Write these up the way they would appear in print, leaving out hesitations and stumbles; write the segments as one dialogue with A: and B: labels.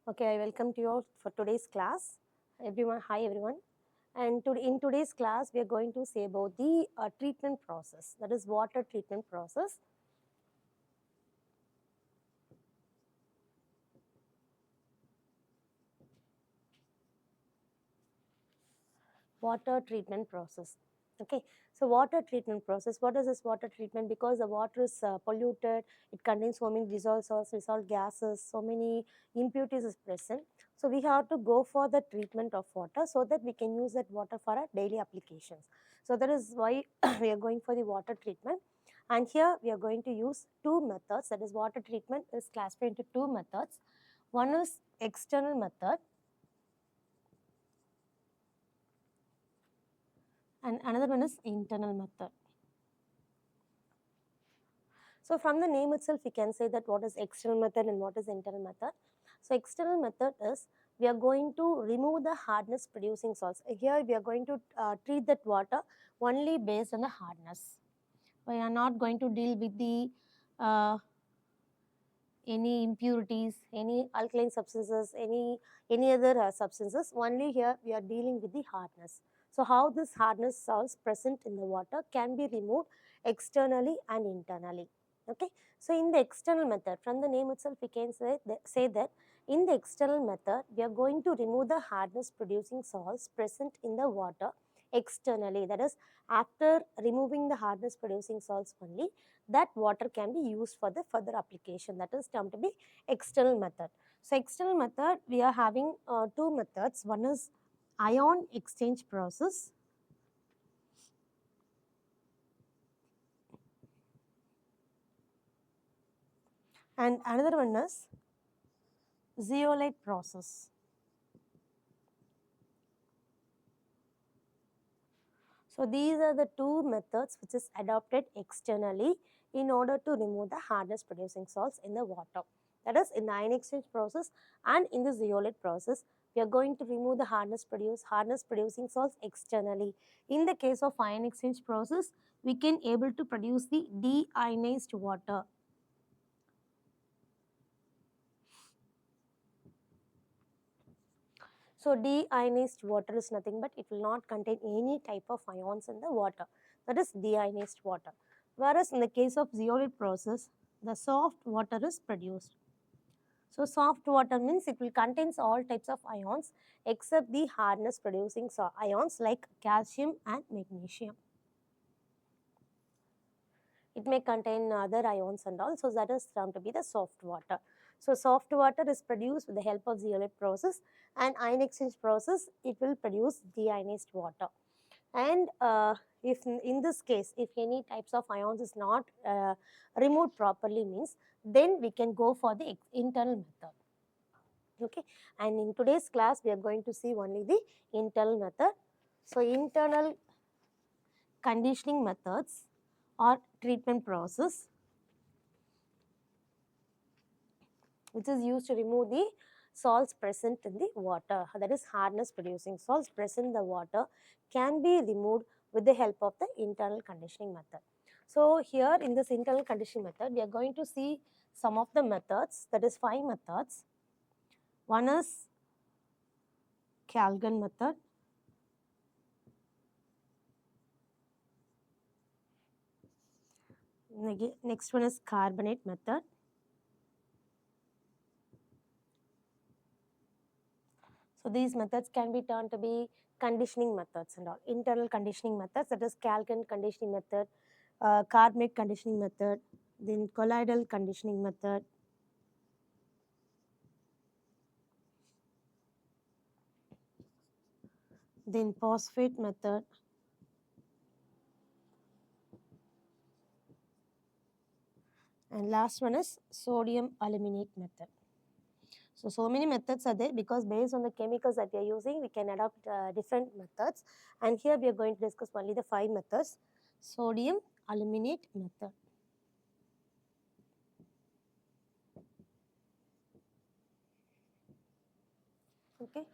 A: Okay, I welcome to you all for today's class. Everyone, hi everyone. And in today's class, we are going to say about the treatment process, that is water treatment process. Water treatment process. Okay, so water treatment process. What is this water treatment? Because the water is polluted, it contains so many dissolved salts, dissolved gases, so many impurities is present. So we have to go for the treatment of water so that we can use that water for our daily applications. So that is why we are going for the water treatment. And here we are going to use two methods. That is, water treatment is classified into two methods. One is external method and another one is internal method. So from the name itself, we can say that what is external method and what is internal method. So external method is we are going to remove the hardness producing salts. Here we are going to treat that water only based on the hardness. We are not going to deal with the any impurities, any alkaline substances, any other substances. Only here we are dealing with the hardness. So how this hardness salts present in the water can be removed externally and internally. Okay. So in the external method, from the name itself, we can say that in the external method, we are going to remove the hardness producing salts present in the water externally. That is, after removing the hardness producing salts only, that water can be used for the further application, that is termed to be external method. So external method, we are having two methods. One is ion exchange process and another one is zeolite process. So these are the two methods which is adopted externally in order to remove the hardness producing salts in the water. That is, in the ion exchange process and in the zeolite process, we are going to remove the hardness producing salts externally. In the case of ion exchange process, we can able to produce the deionized water. So deionized water is nothing but it will not contain any type of ions in the water. That is deionized water. Whereas in the case of zeolite process, the soft water is produced. So soft water means it will contains all types of ions except the hardness producing ions like calcium and magnesium. It may contain other ions and all, so that is termed to be the soft water. So soft water is produced with the help of zeolite process, and ion exchange process, it will produce deionized water. And if in this case, if any types of ions is not removed properly means, then we can go for the internal method. Okay, and in today's class we are going to see only the internal method. So internal conditioning methods or treatment process which is used to remove the salts present in the water, that is hardness producing salts present in the water, can be removed with the help of the internal conditioning method. So here in this internal conditioning method, we are going to see some of the methods, that is 5 methods. One is Kalgan method. Next one is carbonate method. So these methods can be turned to be conditioning methods and all. Internal conditioning methods, that is Kalgan conditioning method, carbonate conditioning method, then colloidal conditioning method, then phosphate method, and last one is sodium aluminate method. So many methods are there because based on the chemicals that we are using, we can adopt different methods. And here we are going to discuss only the 5 methods. Sodium aluminate method. Okay.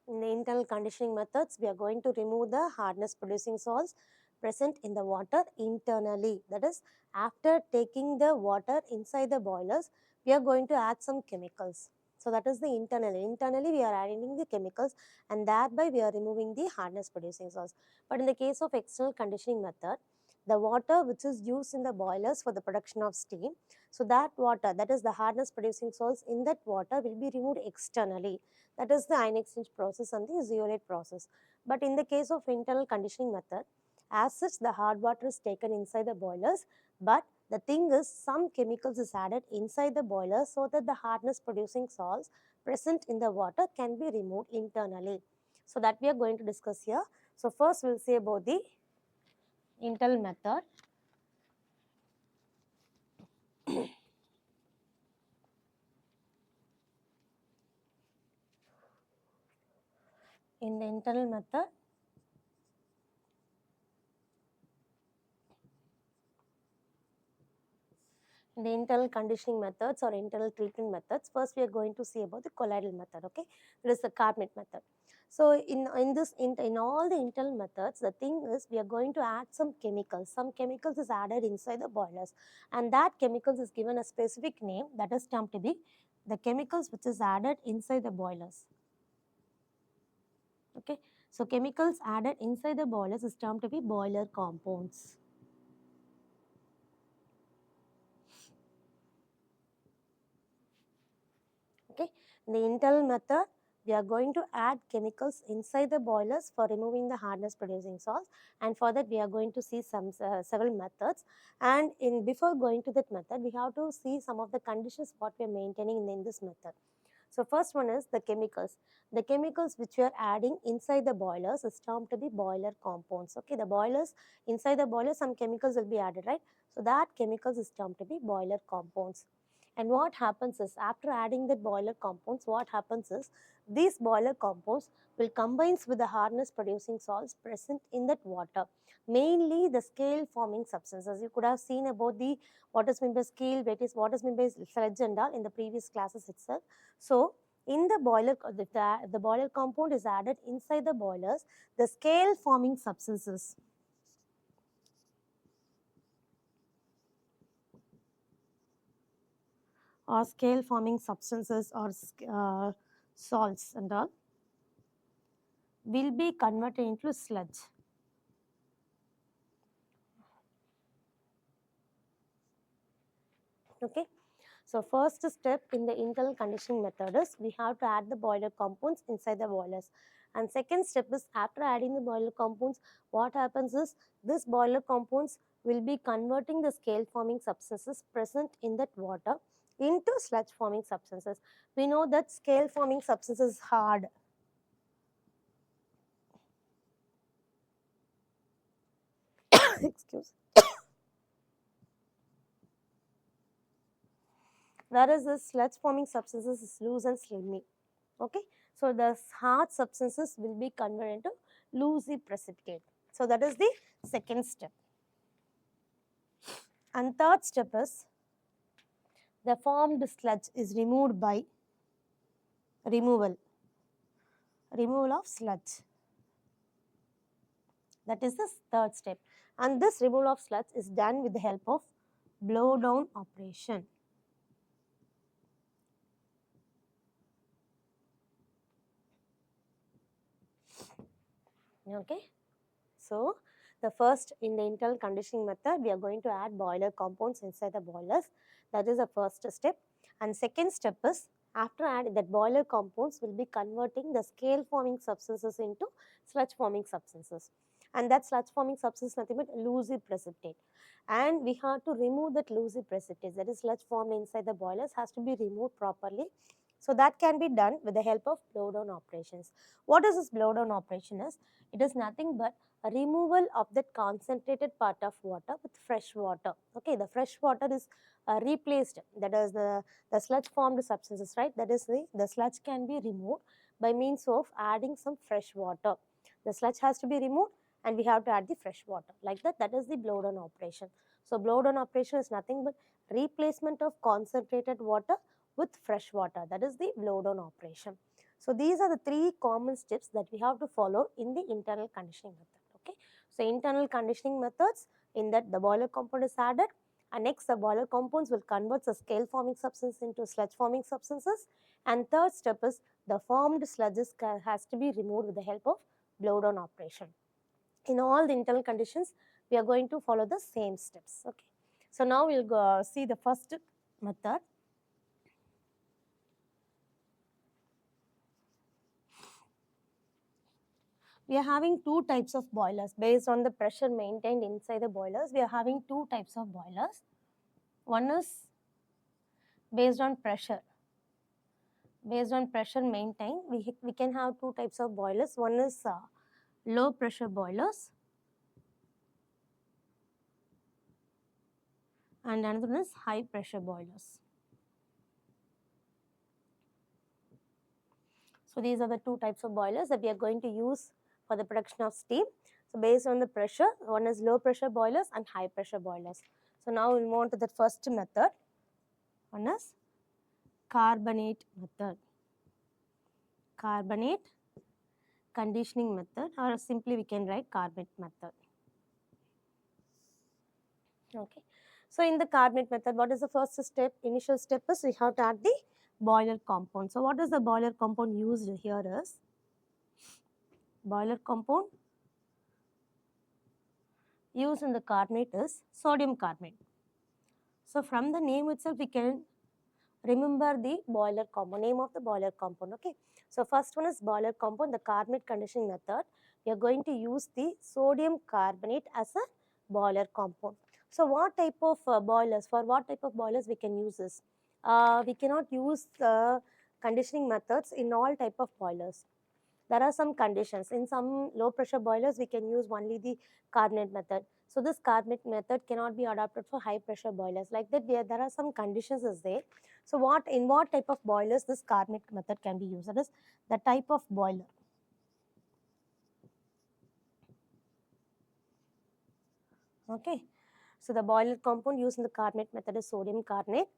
A: In the internal conditioning methods, we are going to remove the hardness producing salts present in the water internally. That is, after taking the water inside the boilers, we are going to add some chemicals. So that is the internally. Internally we are adding the chemicals and thereby we are removing the hardness producing salts. But in the case of external conditioning method, the water which is used in the boilers for the production of steam, so that water, that is the hardness producing salts in that water, will be removed externally. That is the ion exchange process and the zeolite process. But in the case of internal conditioning method, as such the hard water is taken inside the boilers, but the thing is some chemicals is added inside the boiler so that the hardness producing salts present in the water can be removed internally. So that we are going to discuss here. So first we will say about the internal method. In the internal method, in the internal conditioning methods or internal treatment methods, first we are going to see about the colloidal method, okay? That is the carbonate method. So in all the internal methods, the thing is we are going to add some chemicals. Some chemicals is added inside the boilers, and that chemicals is given a specific name that is termed to be the chemicals which is added inside the boilers. Okay, so chemicals added inside the boilers is termed to be boiler compounds. Okay, in the internal method, we are going to add chemicals inside the boilers for removing the hardness producing salts, and for that we are going to see several methods. And before going to that method, we have to see some of the conditions what we are maintaining in this method. So first one is the chemicals. The chemicals which we are adding inside the boilers is termed to be boiler compounds. Okay, the boilers, inside the boiler some chemicals will be added, right? So that chemicals is termed to be boiler compounds. And what happens is, after adding the boiler compounds, what happens is, these boiler compounds will combine with the hardness producing salts present in that water, mainly the scale forming substances. You could have seen about the what is meant by scale, what is meant by sludge and all in the previous classes itself. So in the boiler, the boiler compound is added inside the boilers, the scale forming substances or scale forming substances or salts and all will be converted into sludge. Okay, so first step in the internal conditioning method is we have to add the boiler compounds inside the boilers, and second step is, after adding the boiler compounds, what happens is this boiler compounds will be converting the scale forming substances present in that water into sludge forming substances. We know that scale forming substances is hard. Excuse. Whereas the sludge forming substances is loose and slimy. Okay, so the hard substances will be converted into loosey precipitate. So that is the second step. And third step is, the formed sludge is removed by removal of sludge. That is the third step, and this removal of sludge is done with the help of blow down operation. Okay, so the first, in the internal conditioning method, we are going to add boiler compounds inside the boilers. That is the first step. And second step is, after adding that, boiler compounds will be converting the scale forming substances into sludge forming substances. And that sludge forming substance is nothing but loosey precipitate. And we have to remove that loosey precipitate, that is sludge formed inside the boilers, has to be removed properly. So that can be done with the help of blow down operations. What is this blow down operation is? It is nothing but a removal of that concentrated part of water with fresh water. Okay, the fresh water is replaced, that is the sludge formed substances, right? That is the sludge can be removed by means of adding some fresh water. The sludge has to be removed and we have to add the fresh water, like that. That is the blow down operation. So blow down operation is nothing but replacement of concentrated water with fresh water. That is the blow down operation. So these are the three common steps that we have to follow in the internal conditioning method. Okay, so internal conditioning methods, in that the boiler compound is added, And next, the boiler compounds will convert the scale forming substance into sludge forming substances. And third step is the formed sludges has to be removed with the help of blow down operation. In all the internal conditions, we are going to follow the same steps. Okay. So now we'll go see the first method. We are having two types of boilers based on the pressure maintained inside the boilers. We are having two types of boilers. One is based on pressure. Based on pressure maintained, we can have two types of boilers. One is low pressure boilers, and another one is high pressure boilers. So these are the two types of boilers that we are going to use for the production of steam. So based on the pressure, one is low pressure boilers and high pressure boilers. So now we'll move on to the first method. One is carbonate method. Carbonate conditioning method, or simply we can write carbonate method. Okay. So in the carbonate method, what is the first step? Initial step is we have to add the boiler compound. So what is the boiler compound used here is boiler compound used in the carbonate is sodium carbonate. So from the name itself, we can remember the boiler compound, name of the boiler compound. Okay. So first one is boiler compound, the carbonate conditioning method. We are going to use the sodium carbonate as a boiler compound. So what type of boilers, for what type of boilers we can use this? We cannot use conditioning methods in all type of boilers. There are some conditions. In some low pressure boilers, we can use only the carbonate method. So this carbonate method cannot be adopted for high pressure boilers. Like that, there are some conditions is there. So in what type of boilers this carbonate method can be used? That is the type of boiler. Okay. So the boiler compound used in the carbonate method is sodium carbonate.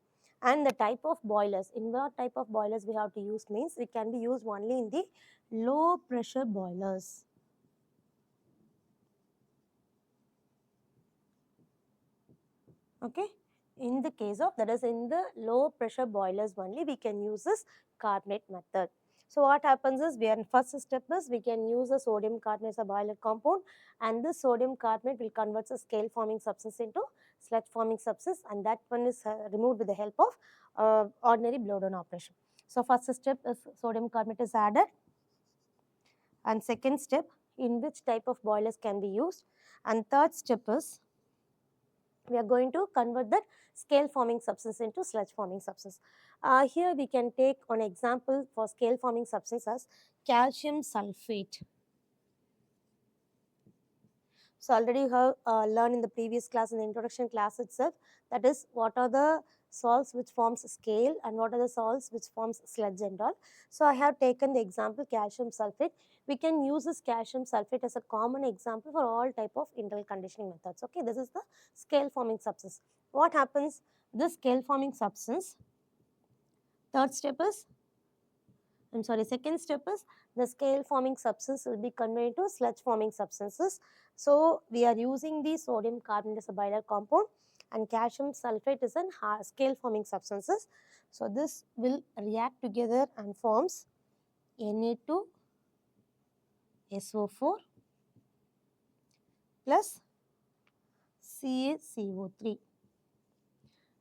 A: And the type of boilers, in what type of boilers we have to use means it can be used only in the low pressure boilers. Okay. In the case of, that is in the low pressure boilers only, we can use this carbonate method. So what happens is, first step is we can use a sodium carbonate as a boiler compound, and this sodium carbonate will convert a scale forming substance into sludge forming substance, and that one is removed with the help of ordinary blow down operation. So first step is sodium carbonate is added, and second step, in which type of boilers can be used, and third step is we are going to convert that scale forming substance into sludge forming substance. Here we can take an example for scale forming substance as calcium sulfate. So already you have learned in the previous class, in the introduction class itself, that is what are the salts which forms scale and what are the salts which forms sludge and all. So I have taken the example calcium sulfate. We can use this calcium sulfate as a common example for all type of internal conditioning methods. Okay, this is the scale forming substance. What happens? This scale forming substance, second step is the scale forming substance will be converted to sludge forming substances. So we are using the sodium carbonate as a boiler compound, and calcium sulfate is an scale forming substances. So this will react together and forms Na2SO4 plus CaCO3.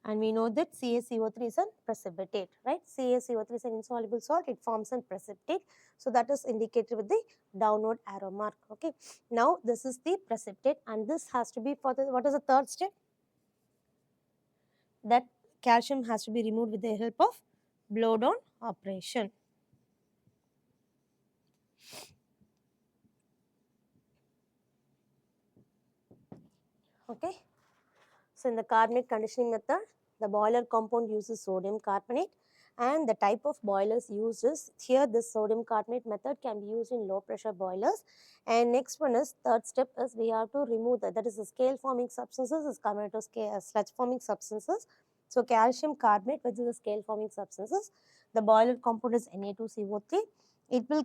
A: And we know that CaCO3 is a precipitate, right? CaCO3 is an insoluble salt, it forms a precipitate. So that is indicated with the downward arrow mark. Okay. Now this is the precipitate, and this has to be for the, what is the third step? That calcium has to be removed with the help of blow down operation. Okay. So in the carbonate conditioning method, the boiler compound uses sodium carbonate, and the type of boilers used is, here this sodium carbonate method can be used in low pressure boilers. And next one is, third step is we have to remove that is the scale forming substances is converted to sludge forming substances. So calcium carbonate, which is the scale forming substances, the boiler compound is Na2CO3. It will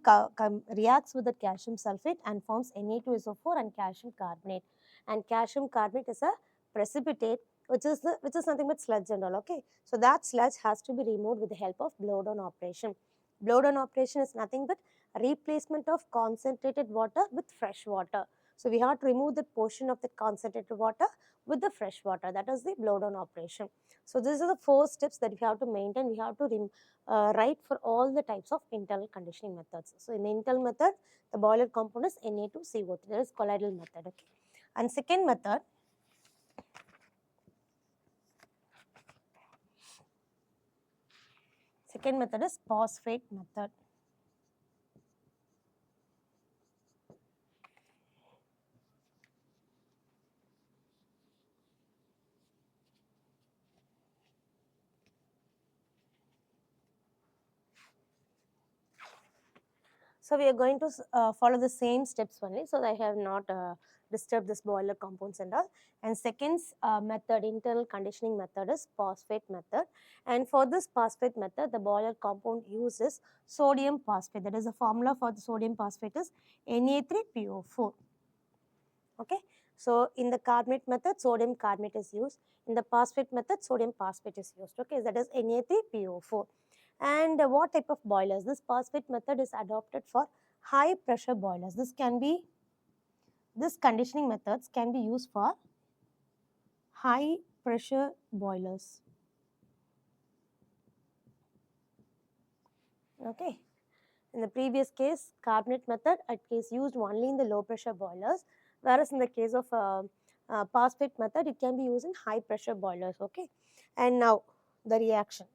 A: reacts with the calcium sulfate and forms Na2SO4 and calcium carbonate. And calcium carbonate is a precipitate, which is nothing but sludge and all. Okay, so that sludge has to be removed with the help of blow down operation. Blow down operation is nothing but replacement of concentrated water with fresh water. So we have to remove the portion of the concentrated water with the fresh water. That is the blow down operation. So these are the 4 steps that we have to maintain. We have to write for all the types of internal conditioning methods. So in the internal method, the boiler compound is Na2CO3. That is colloidal method. Okay, and second method. Second method is phosphate method. So we are going to follow the same steps only. So I have not disturbed this boiler compounds and all. And second method, internal conditioning method is phosphate method. And for this phosphate method, the boiler compound uses sodium phosphate. That is the formula for the sodium phosphate is Na3PO4. Okay. So in the carbonate method, sodium carbonate is used. In the phosphate method, sodium phosphate is used. Okay, that is Na3PO4. And what type of boilers? This phosphate method is adopted for high pressure boilers. This conditioning methods can be used for high pressure boilers. Okay. In the previous case, carbonate method, it is used only in the low pressure boilers, whereas in the case of phosphate method, it can be used in high pressure boilers. Okay. And now the reaction.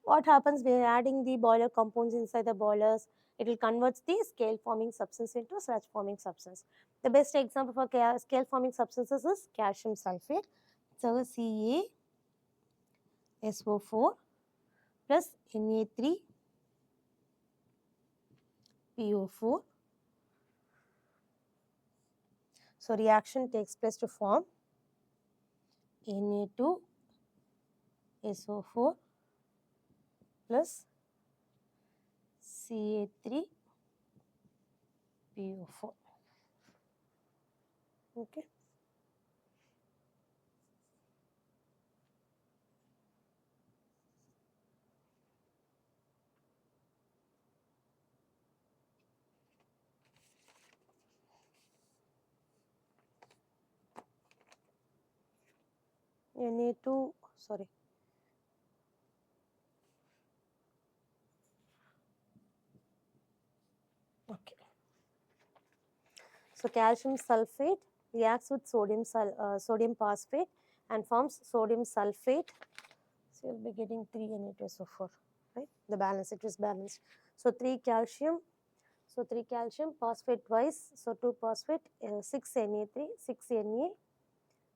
A: What happens when adding the boiler compounds inside the boilers? It will convert the scale forming substance into sludge forming substance. The best example for scale forming substances is calcium sulfate. So CaSO4 plus Na3PO4. So reaction takes place to form Na2SO4 plus Ca3PO4. Okay. Na2, sorry. Okay. So calcium sulfate reacts with sodium phosphate and forms sodium sulfate. So you'll be getting 3 Na2SO4, right? The balance, it is balanced. So 3 calcium, phosphate twice, so 2 phosphate, 6 Na3, 6 Na,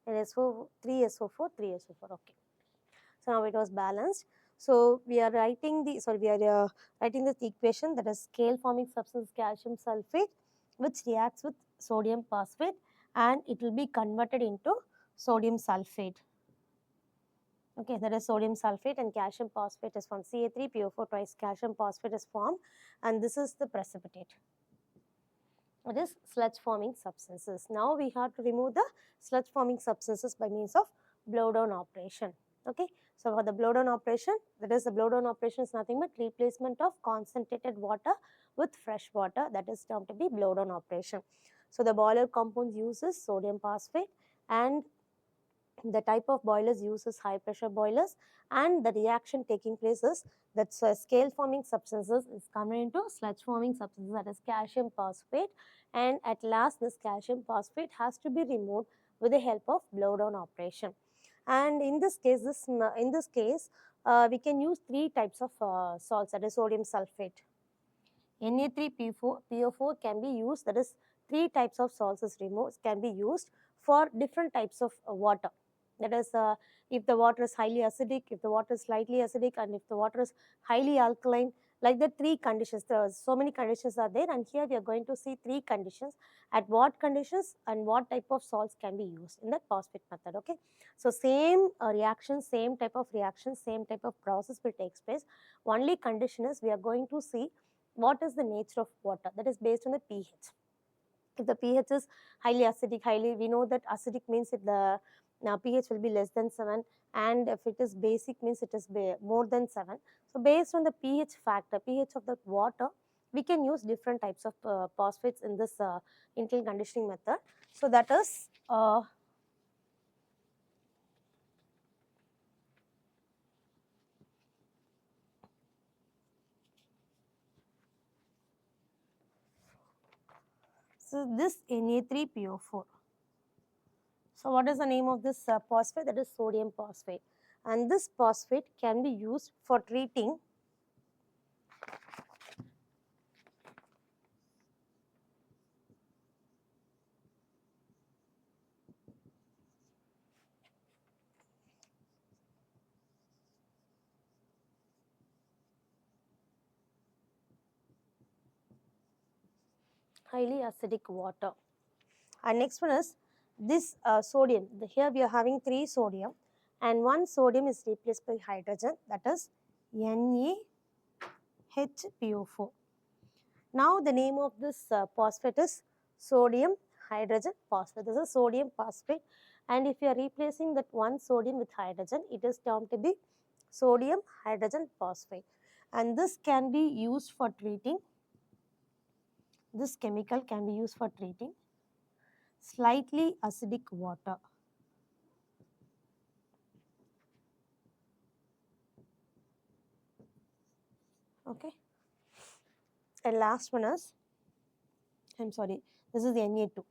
A: and 3 SO4, 3 SO4. Okay. So now it was balanced. So we are writing the writing this equation, that is scale forming substance calcium sulfate, which reacts with sodium phosphate, and it will be converted into sodium sulfate. Okay, that is sodium sulfate and calcium phosphate is formed. Ca3PO4 twice calcium phosphate is formed, and this is the precipitate. It is sludge forming substances. Now we have to remove the sludge forming substances by means of blow down operation. Okay, so for the blow down operation, that is the blow down operation is nothing but replacement of concentrated water with fresh water, that is termed to be blow down operation. So the boiler compound uses sodium phosphate, and the type of boilers uses high pressure boilers, and the reaction taking place is that scale forming substances is converted into sludge forming substances, that is calcium phosphate, and at last this calcium phosphate has to be removed with the help of blow down operation. And in this case, we can use 3 types of salts, that is sodium sulfate. Na3PO4 can be used, that is 3 types of salts is removed, can be used for different types of water. That is, if the water is highly acidic, if the water is slightly acidic, and if the water is highly alkaline, like the 3 conditions. There are so many conditions are there, and here we are going to see 3 conditions, at what conditions and what type of salts can be used in that phosphate method. Okay, so same reaction, same type of reaction, same type of process will take place. Only condition is we are going to see what is the nature of water, that is based on the pH. If the pH is highly acidic, we know that acidic means if the Now pH will be less than 7, and if it is basic means it is more than 7. So based on the pH factor, pH of the water, we can use different types of phosphates in this internal conditioning method. So that is so this Na3PO4. So what is the name of this phosphate? That is sodium phosphate. And this phosphate can be used for treating highly acidic water. And next one is this sodium. Here we are having 3 sodium, and 1 sodium is replaced by hydrogen, that is NaHPO4. Now the name of this phosphate is sodium hydrogen phosphate. This is sodium phosphate, and if you are replacing that 1 sodium with hydrogen, it is termed to be sodium hydrogen phosphate. And this can be used for treating, this chemical can be used for treating slightly acidic water. Okay. And last one is, I'm sorry, this is Na2.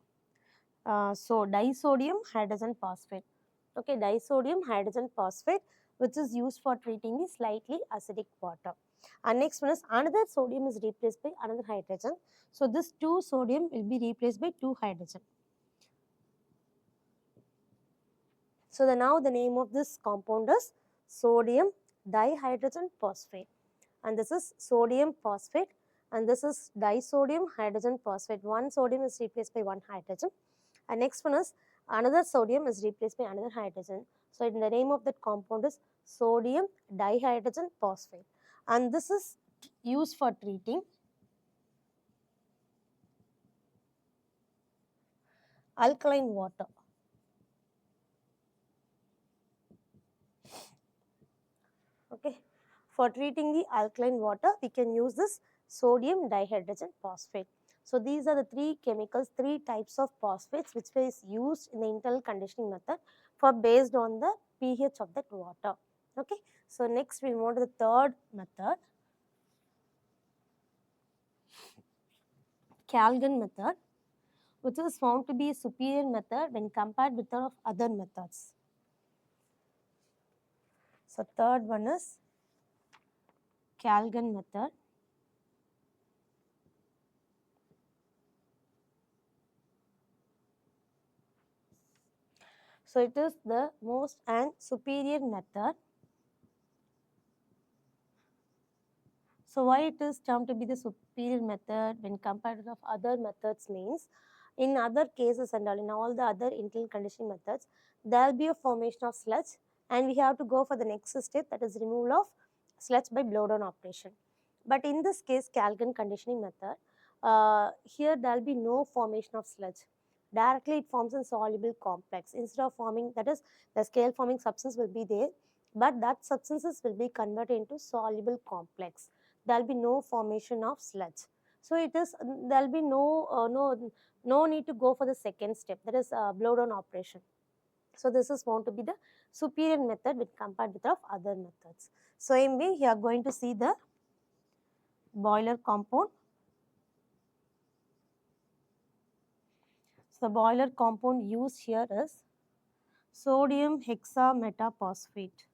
A: So disodium hydrogen phosphate. Okay, disodium hydrogen phosphate, which is used for treating the slightly acidic water. And next one is another sodium is replaced by another hydrogen. So this 2 sodium will be replaced by 2 hydrogen. So now the name of this compound is sodium dihydrogen phosphate. And this is sodium phosphate, and this is disodium hydrogen phosphate. 1 sodium is replaced by 1 hydrogen. And next one is another sodium is replaced by another hydrogen. So the name of that compound is sodium dihydrogen phosphate. And this is used for treating alkaline water. Okay. For treating the alkaline water, we can use this sodium dihydrogen phosphate. So these are the 3 chemicals, 3 types of phosphates which is used in the internal conditioning method for based on the pH of that water. Okay. So next we move on to the third method, Kalgan method, which is found to be a superior method when compared with that of other methods. So third one is Kalgan method. So it is the most and superior method. So why it is termed to be the superior method when compared to other methods means, in other cases and all, in all the other internal conditioning methods, there will be a formation of sludge, and we have to go for the next step, that is removal of sludge by blowdown operation. But in this case, Kalgan conditioning method, here there will be no formation of sludge. Directly it forms a soluble complex. Instead of forming, that is, the scale forming substance will be there, but that substances will be converted into soluble complex. There will be no formation of sludge. So it is, there will be no need to go for the second step, that is blowdown operation. So this is found to be the superior method when compared with of other methods. So anyway, you are going to see the boiler compound. So the boiler compound used here is sodium hexametaphosphate.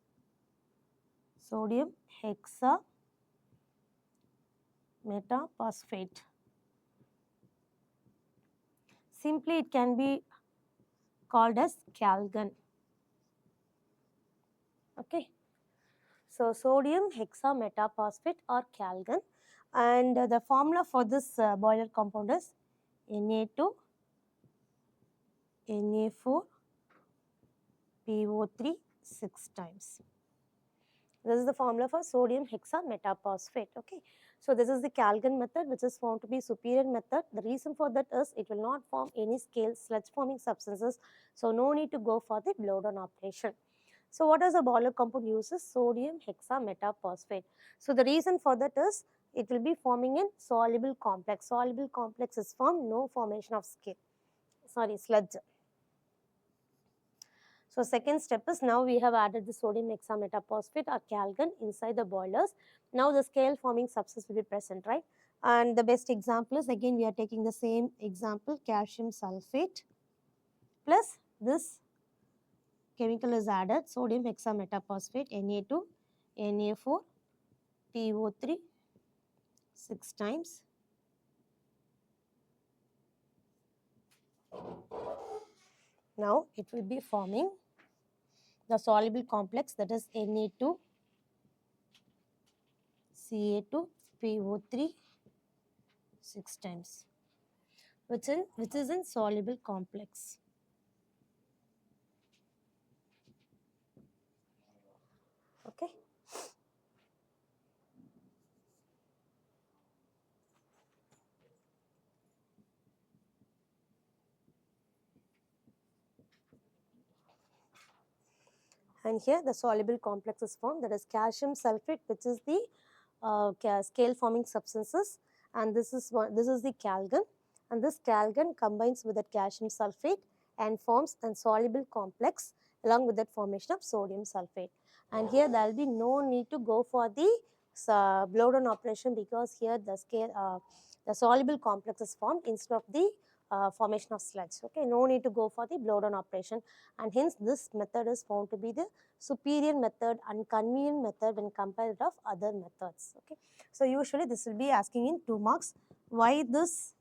A: Sodium hexametaphosphate. Simply it can be called as Kalgan. Okay. So sodium hexametaphosphate or Kalgan, and the formula for this boiler compound is Na2 Na4 PO3 6 times. This is the formula for sodium hexametaphosphate. Okay, so this is the Calgon method, which is found to be superior method. The reason for that is it will not form any scale sludge forming substances, so no need to go for the blow down operation. So what does the Boiler compound uses? Sodium hexametaphosphate. So the reason for that is it will be forming in soluble complex. Soluble complex is formed, no formation of sludge. So second step is, now we have added the sodium hexametaphosphate or Calgon inside the boilers. Now the scale forming substance will be present, right? And the best example is, again we are taking the same example, calcium sulfate plus this chemical is added, sodium hexametaphosphate, Na2, Na4, PO3 6 times. Now it will be forming the soluble complex, that is Na2, Ca2, PO3 6 times, which is in soluble complex. Okay. And here the soluble complex is formed, that is calcium sulfate, which is the scale forming substances, and this is the Calgon, and this Calgon combines with that calcium sulfate and forms a soluble complex along with that formation of sodium sulfate. And here there will be no need to go for the blow down operation, because here the soluble complex is formed instead of the formation of sludge. Okay, no need to go for the blow down operation, and hence this method is found to be the superior method and convenient method when compared of other methods. Okay, so usually this will be asking in 2 marks, why this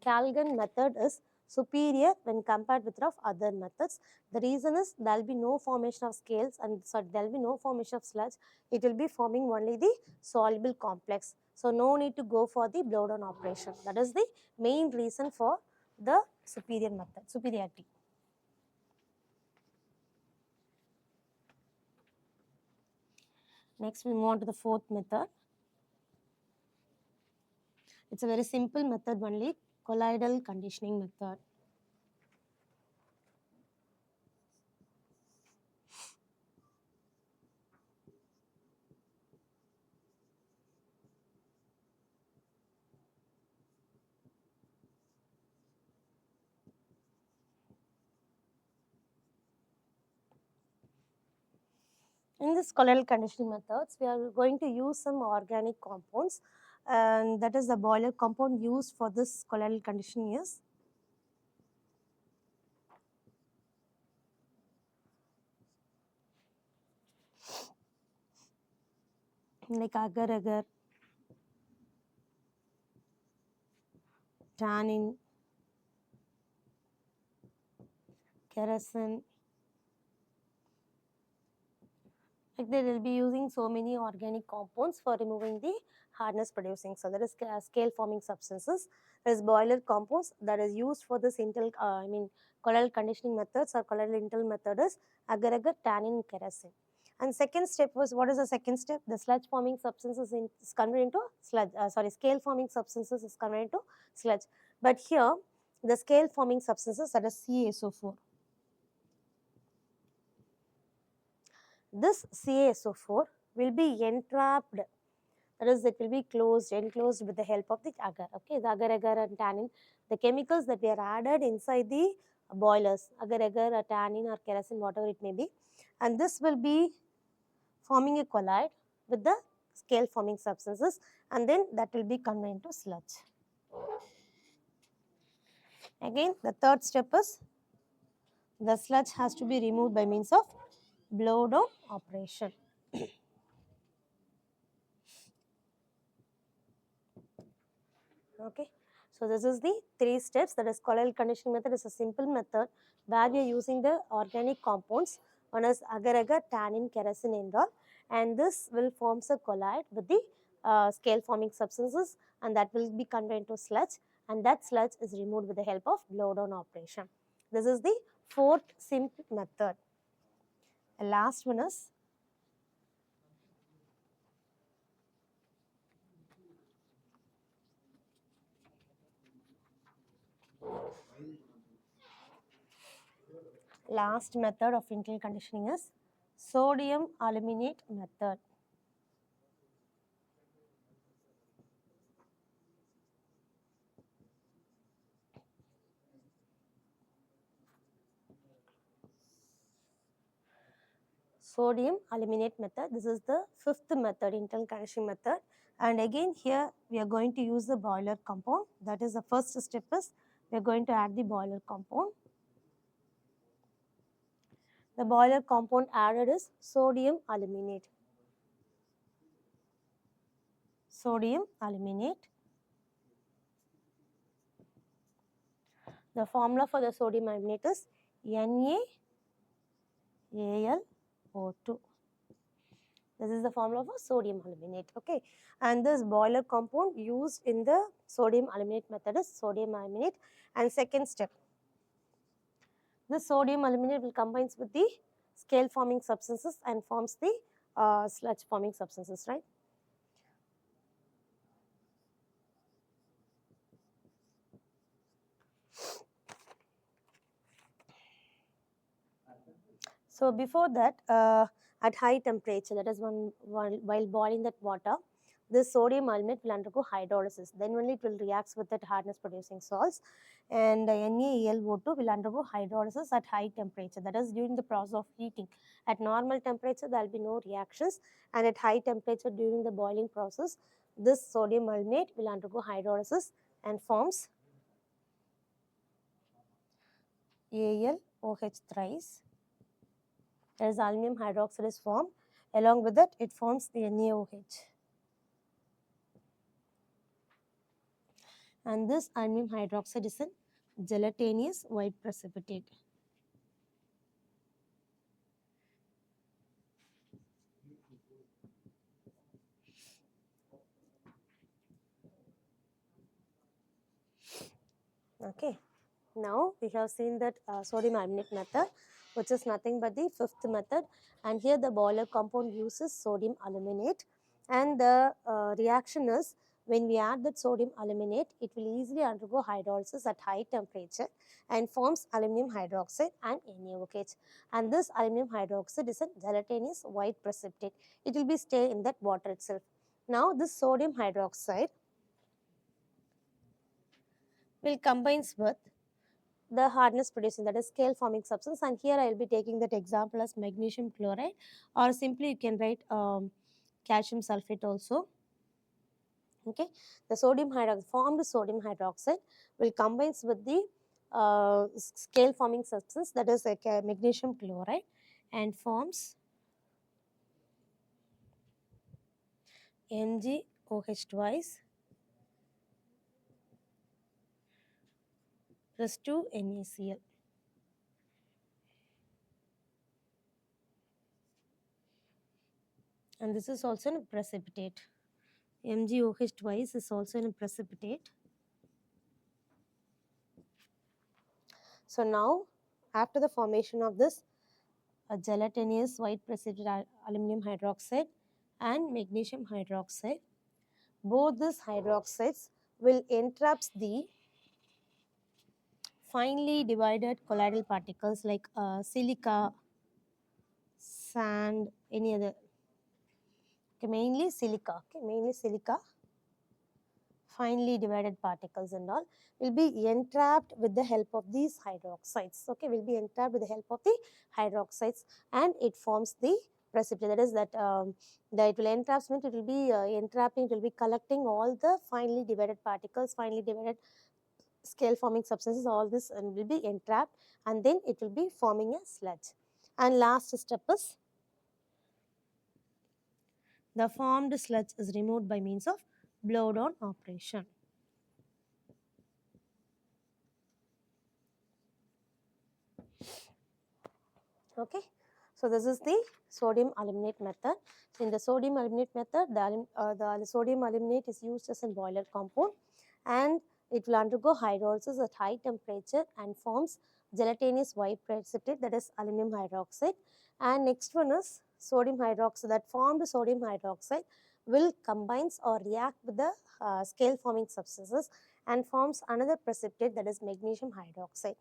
A: Calgon method is superior when compared with of other methods. The reason is there will be no formation of scales, and there will be no formation of sludge. It will be forming only the soluble complex. So no need to go for the blow down operation. That is the main reason for the superior method, superiority. Next we move on to the fourth method. It's a very simple method only, colloidal conditioning method. In this colloidal conditioning methods, we are going to use some organic compounds, and that is the Boiler compound used for this colloidal conditioning is like agar-agar, tannin, kerosene. Like they will be using so many organic compounds for removing the hardness producing. So there is scale forming substances. There is Boiler compounds that is used for this colloidal conditioning methods or colloidal Intel method is agar-agar, tannin, kerosene. And second step was, what is the second step? The sludge forming substances is converted into sludge. Scale forming substances is converted into sludge. But here the scale forming substances, that is CaSO4. This CaSO4 will be entrapped, that is, it will be enclosed with the help of the agar. Okay, the agar-agar and tannin, the chemicals that were added inside the boilers, agar-agar or tannin or kerosene, whatever it may be, and this will be forming a colloid with the scale forming substances, and then that will be converted into sludge. Again, the third step is the sludge has to be removed by means of blow down operation. Okay, so this is the 3 steps. That is, colloidal conditioning method is a simple method where we are using the organic compounds, one is agar-agar, tannin, kerosene and all, and this will forms a colloid with the scale forming substances, and that will be converted into sludge, and that sludge is removed with the help of blow down operation. This is the fourth simple method. The last one is Last method of internal conditioning is sodium aluminate method. Sodium aluminate method. This is the fifth method, internal conditioning method. And again here we are going to use the boiler compound. That is the first step is we are going to add the boiler compound. The boiler compound added is sodium aluminate. Sodium aluminate. The formula for the sodium aluminate is NaAlO2. This is the formula for sodium aluminate. Okay, and this boiler compound used in the sodium aluminate method is sodium aluminate. And second step, this sodium aluminate will combine with the scale forming substances and forms the sludge forming substances, right? So before that, at high temperature, that is while boiling that water, this sodium aluminate will undergo hydrolysis. Then only it will react with that hardness producing salts, and NaAlO2 will undergo hydrolysis at high temperature. That is during the process of heating. At normal temperature, there will be no reactions, and at high temperature during the boiling process, this sodium aluminate will undergo hydrolysis and forms AlOH thrice. As aluminum hydroxide is formed. Along with it, it forms the NaOH. And this aluminum hydroxide is a gelatinous white precipitate. Okay. Now we have seen that sodium aluminate method, which is nothing but the fifth method. And here the boiler compound uses sodium aluminate. And the reaction is when we add that sodium aluminate, it will easily undergo hydrolysis at high temperature and forms aluminum hydroxide and NaOH. And this aluminum hydroxide is a gelatinous white precipitate. It will be stay in that water itself. Now this sodium hydroxide will combines with the hardness producing, that is scale forming substance, and here I will be taking that example as magnesium chloride, or simply you can write calcium sulfate also. Okay, the sodium hydroxide, formed sodium hydroxide will combines with the scale forming substance, that is like magnesium chloride, and forms MgOH twice plus 2 NaCl. And this is also a precipitate. MgOH twice is also in a precipitate. So now, after the formation of this gelatinous white precipitate aluminum hydroxide and magnesium hydroxide, both these hydroxides will entrap the finely divided colloidal particles like silica, sand, any other. Okay, mainly silica. Okay, mainly silica. Finely divided particles and all will be entrapped with the help of these hydroxides. Okay, will be entrapped with the help of the hydroxides, and it forms the precipitate. That is that it will entrap means it will be entrapping. It will be collecting all the finely divided particles, finely divided scale forming substances. All this and will be entrapped, and then it will be forming a sludge. And last step is the formed sludge is removed by means of blow down operation. Okay, so this is the sodium aluminate method. In the sodium aluminate method, the sodium aluminate is used as a boiler compound, and it will undergo hydrolysis at high temperature and forms gelatinous white precipitate, that is aluminum hydroxide. And next one is sodium hydroxide. That formed sodium hydroxide will combines or react with the scale forming substances and forms another precipitate, that is magnesium hydroxide.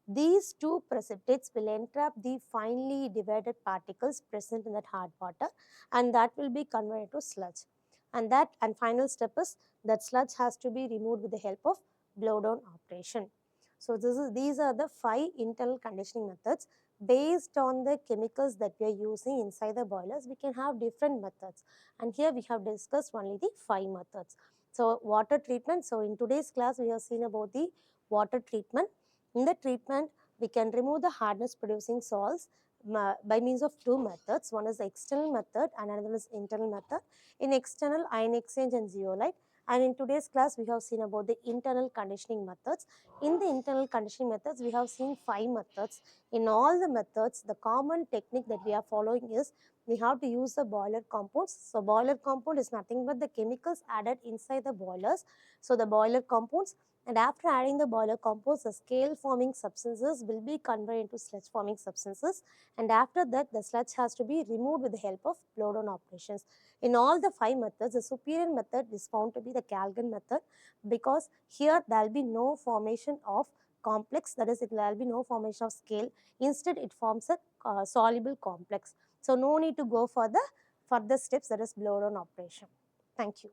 A: These two precipitates will entrap the finely divided particles present in that hard water, and that will be converted to sludge. And final step is that sludge has to be removed with the help of blowdown operation. So these are the 5 internal conditioning methods. Based on the chemicals that we are using inside the boilers, we can have different methods, and here we have discussed only the 5 methods. So water treatment. So in today's class we have seen about the water treatment. In the treatment, we can remove the hardness producing salts by means of 2 methods. One is the external method and another is internal method. In external, ion exchange and zeolite. And in today's class, we have seen about the internal conditioning methods. In the internal conditioning methods, we have seen 5 methods. In all the methods, the common technique that we are following is we have to use the boiler compounds. So boiler compound is nothing but the chemicals added inside the boilers. So the boiler compounds, and after adding the boiler compounds, the scale forming substances will be converted into sludge forming substances, and after that the sludge has to be removed with the help of blowdown operations. In all the 5 methods, the superior method is found to be the Kalgan method, because here there will be no formation of complex, that is there will be no formation of scale. Instead it forms a soluble complex. So no need to go for the further steps, that is blowdown operation. Thank you.